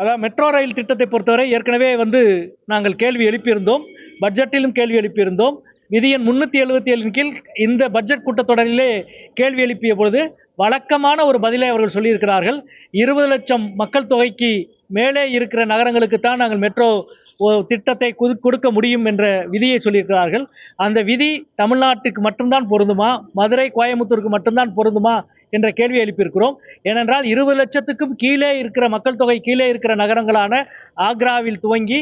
அதாவது metro rail திட்டத்தை பொறுத்தவரை ஏற்கனவே நாங்கள் கேள்வி எழுப்பியிருந்தோம். பட்ஜெட்டிலும் கேள்வி எழுப்பியிருந்தோம். விதி எண் 377 கீழ் இந்த பட்ஜெட் கூட்டத்தொடரிலே கேள்வி எழுப்பிய பொழுது வழக்கமான ஒரு பதிலை அவர்கள் சொல்லியிருக்கிறார்கள். 20 லட்சம் மக்கள் தொகைக்கு மேலே இருக்கிற நகரங்களுக்கு தான் நாங்கள் மெட்ரோ திட்டத்தை கொடுக்க முடியும் என்ற விதியை சொல்லியிருக்கிறார்கள். அந்த விதி தமிழ்நாட்டுக்கு மட்டும்தான் பொருந்துமா, மதுரை கோயம்புத்தூருக்கு மட்டும்தான் பொருந்துமா என்ற கேள்வி எழுப்பியிருக்கிறோம். ஏனென்றால் 20 லட்சத்துக்கும் கீழே இருக்கிற மக்கள் தொகை கீழே இருக்கிற நகரங்களான ஆக்ராவில் துவங்கி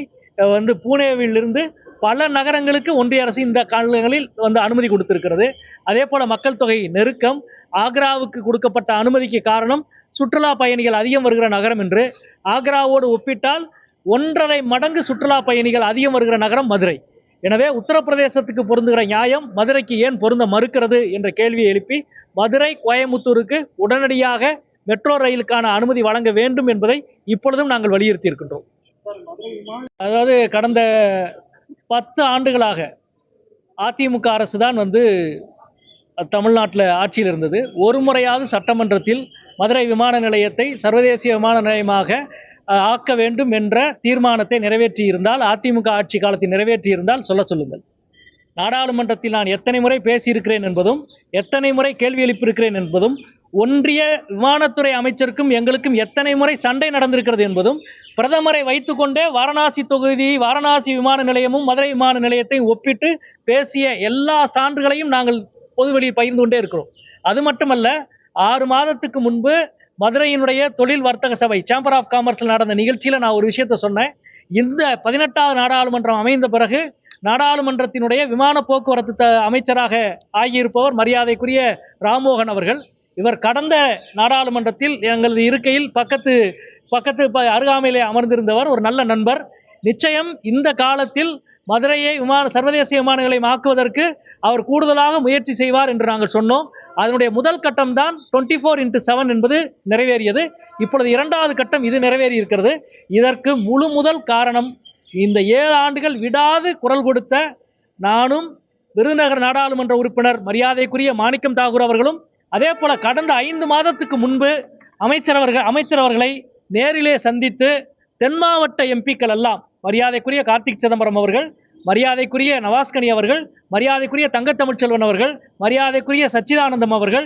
பூனேவிலிருந்து பல நகரங்களுக்கு ஒன்றிய அரசு இந்த காலங்களில் அனுமதி கொடுத்திருக்கிறது. அதே போல மக்கள் தொகை நெருக்கம், ஆக்ராவுக்கு கொடுக்கப்பட்ட அனுமதிக்கு காரணம் சுற்றுலா பயணிகள் அதிகம் வருகிற நகரம் என்று. ஆக்ராவோடு ஒப்பிட்டால் 1.5 மடங்கு சுற்றுலா பயணிகள் அதிகம் வருகிற நகரம் மதுரை. எனவே உத்தரப்பிரதேசத்துக்கு பொருந்துகிற நியாயம் மதுரைக்கு ஏன் பொருந்த மறுக்கிறது என்ற கேள்வியை எழுப்பி மதுரை கோயம்புத்தூருக்கு உடனடியாக மெட்ரோ ரயிலுக்கான அனுமதி வழங்க வேண்டும் என்பதை இப்பொழுதும் நாங்கள் வலியுறுத்தி இருக்கின்றோம். அதாவது கடந்த 10 ஆண்டுகளாக அதிமுக அரசு தான் தமிழ்நாட்டில் ஆட்சியில் இருந்தது. ஒரு முறையாவது சட்டமன்றத்தில் மதுரை விமான நிலையத்தை சர்வதேச விமான நிலையமாக ஆக்க வேண்டும் என்ற தீர்மானத்தை நிறைவேற்றியிருந்தால், அதிமுக ஆட்சி காலத்தில் நிறைவேற்றியிருந்தால் சொல்லுங்கள். நாடாளுமன்றத்தில் நான் எத்தனை முறை பேசியிருக்கிறேன் என்பதும் எத்தனை முறை கேள்வி எழுப்பியிருக்கிறேன் என்பதும், ஒன்றிய விமானத்துறை அமைச்சருக்கும் எங்களுக்கும் எத்தனை முறை சண்டை நடந்திருக்கிறது என்பதும், பிரதமரை வைத்துக்கொண்டே வாரணாசி தொகுதி, வாரணாசி விமான நிலையமும் மதுரை விமான நிலையத்தையும் ஒப்பிட்டு பேசிய எல்லா சான்றுகளையும் நாங்கள் பொதுவெளியில் பகிர்ந்து கொண்டே இருக்கிறோம். அது மட்டுமல்ல, 6 மாதத்துக்கு முன்பு மதுரையினுடைய தொழில் வர்த்தக சபை சேம்பர் ஆஃப் காமர்ஸில் நடந்த நிகழ்ச்சியில் நான் ஒரு விஷயத்தை சொன்னேன். இந்த 18வது நாடாளுமன்றம் அமைந்த பிறகு நாடாளுமன்றத்தினுடைய விமான போக்குவரத்து அமைச்சராக ஆகியிருப்பவர் மரியாதைக்குரிய ராம்மோகன் அவர்கள். இவர் கடந்த நாடாளுமன்றத்தில் எங்களது இருக்கையில் பக்கத்து அருகாமையிலே அமர்ந்திருந்தவர், ஒரு நல்ல நண்பர். நிச்சயம் இந்த காலத்தில் மதுரையை சர்வதேச விமான நிலையம் ஆக்குவதற்கு அவர் கூடுதலாக முயற்சி செய்வார் என்று நாங்கள் சொன்னோம். அதனுடைய முதல் கட்டம் தான் 24x7 என்பது நிறைவேறியது. இப்பொழுது 2வது கட்டம் இது நிறைவேறி இருக்கிறது. இதற்கு முதல் காரணம் இந்த 7 ஆண்டுகள் விடாது குரல் கொடுத்த நானும், விருதுநகர் நாடாளுமன்ற உறுப்பினர் மரியாதைக்குரிய மாணிக்கம் தாகூர் அவர்களும், அதே போல கடந்த 5 மாதத்துக்கு முன்பு அமைச்சரவர்களை நேரிலே சந்தித்து தென் மாவட்ட எம்பிக்கள் எல்லாம், மரியாதைக்குரிய கார்த்திக் சிதம்பரம் அவர்கள், மரியாதைக்குரிய நவாஸ்கனி அவர்கள், மரியாதைக்குரிய தங்கத்தமிழ்ச்செல்வன் அவர்கள், மரியாதைக்குரிய சச்சிதானந்தம் அவர்கள்,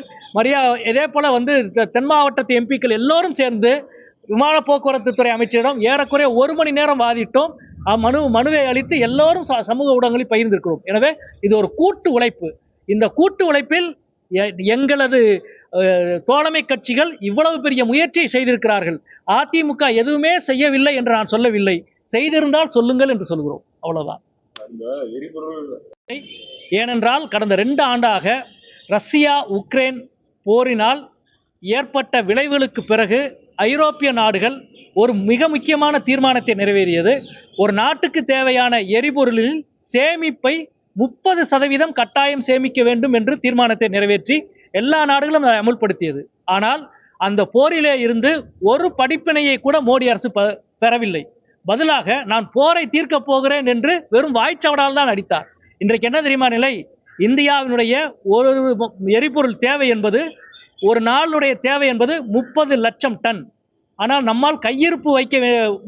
இதே போல தென் மாவட்டத்து எம்பிக்கள் எல்லோரும் சேர்ந்து விமான போக்குவரத்து துறை அமைச்சரிடம் ஏறக்குறைய 1 மணி நேரம் வாதிட்டோம். மனுவை அளித்து எல்லோரும் சமூக ஊடகங்களில் பகிர்ந்திருக்கிறோம். எனவே இது ஒரு கூட்டு உழைப்பு. இந்த கூட்டு உழைப்பில் எங்களது தோழமை கட்சிகள் இவ்வளவு பெரிய முயற்சியை செய்திருக்கிறார்கள். அதிமுக எதுவுமே செய்யவில்லை என்று நான் சொல்லவில்லை. செய்திருந்தால் சொல்லுங்கள் என்று சொல்கிறோம். அவ்வளவுதான். ஏனென்றால் கடந்த 2 ஆண்டாக ரஷ்யா உக்ரைன் போரினால் ஏற்பட்ட விளைவுகளுக்கு பிறகு ஐரோப்பிய நாடுகள் ஒரு மிக முக்கியமான தீர்மானத்தை நிறைவேறியது. ஒரு நாட்டுக்கு தேவையான எரிபொருளில் சேமிப்பை 30% கட்டாயம் சேமிக்க வேண்டும் என்று தீர்மானத்தை நிறைவேற்றி எல்லா நாடுகளும் அதை அமுல்படுத்தியது. ஆனால் அந்த போரிலே இருந்து ஒரு படிப்பினையை கூட மோடி அரசு பெறவில்லை. பதிலாக நான் போரை தீர்க்கப் போகிறேன் என்று வெறும் வாய்ச்சவடால் தான் அடித்தார். இன்றைக்கு என்ன தெரியுமா நிலை? இந்தியாவினுடைய ஒரு எரிபொருள் தேவை என்பது, ஒரு நாளுடைய தேவை என்பது 30 லட்சம் டன். ஆனால் நம்மால் கையிருப்பு வைக்க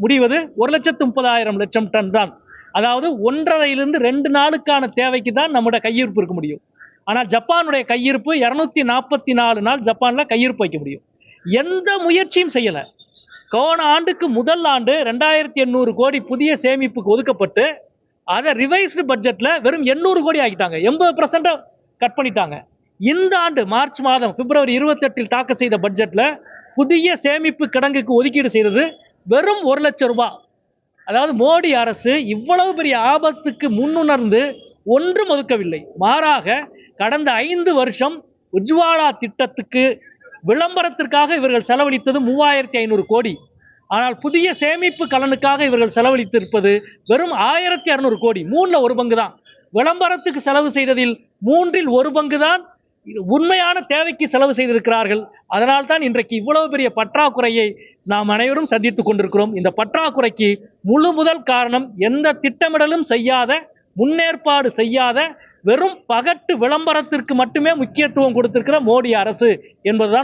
முடிவது 1,30,000 டன் தான். அதாவது 1.5 to 2 நாளுக்கான தேவைக்கு தான் நம்முடைய கையிருப்பு இருக்க முடியும். ஆனால் ஜப்பானுடைய கையிருப்பு 244 நாள் ஜப்பானில் கையிருப்பு வைக்க முடியும். எந்த முயற்சியும் செய்யலை. போன ஆண்டுக்கு முதல் ஆண்டு 2800 கோடி புதிய சேமிப்புக்கு ஒதுக்கப்பட்டு அதை ரிவைஸ்டு பட்ஜெட்டில் வெறும் 800 கோடி ஆகிட்டாங்க. 80% கட் பண்ணிட்டாங்க. இந்த ஆண்டு மார்ச் மாதம் பிப்ரவரி 28 தாக்கல் செய்த பட்ஜெட்டில் புதிய சேமிப்பு கிடங்குக்கு ஒதுக்கீடு செய்தது வெறும் 1 லட்சம் ரூபாய். அதாவது மோடி அரசு இவ்வளவு பெரிய ஆபத்துக்கு முன்னுணர்ந்து ஒன்றும் ஒதுக்கவில்லை. மாறாக கடந்த 5 வருஷம் உஜ்வாலா திட்டத்துக்கு விளம்பரத்திற்காக இவர்கள் செலவழித்தது 3500 கோடி. ஆனால் புதிய சேமிப்பு கலனுக்காக இவர்கள் செலவழித்திருப்பது வெறும் 1200 கோடி. 3ல் 1 பங்கு தான். விளம்பரத்துக்கு செலவு செய்ததில் 3ல் 1 பங்கு தான் உண்மையான தேவைக்கு செலவு செய்திருக்கிறார்கள். அதனால்தான் இன்றைக்கு இவ்வளவு பெரிய பற்றாக்குறையை நாம் அனைவரும் சந்தித்துக் கொண்டிருக்கிறோம். இந்த பற்றாக்குறைக்கு முதல் காரணம் எந்த திட்டமிடலும் செய்யாத, முன்னேற்பாடு செய்யாத, வெறும் பகட்டு விளம்பரத்திற்கு மட்டுமே முக்கியத்துவம் கொடுத்திருக்கிற மோடி அரசு என்பதுதான்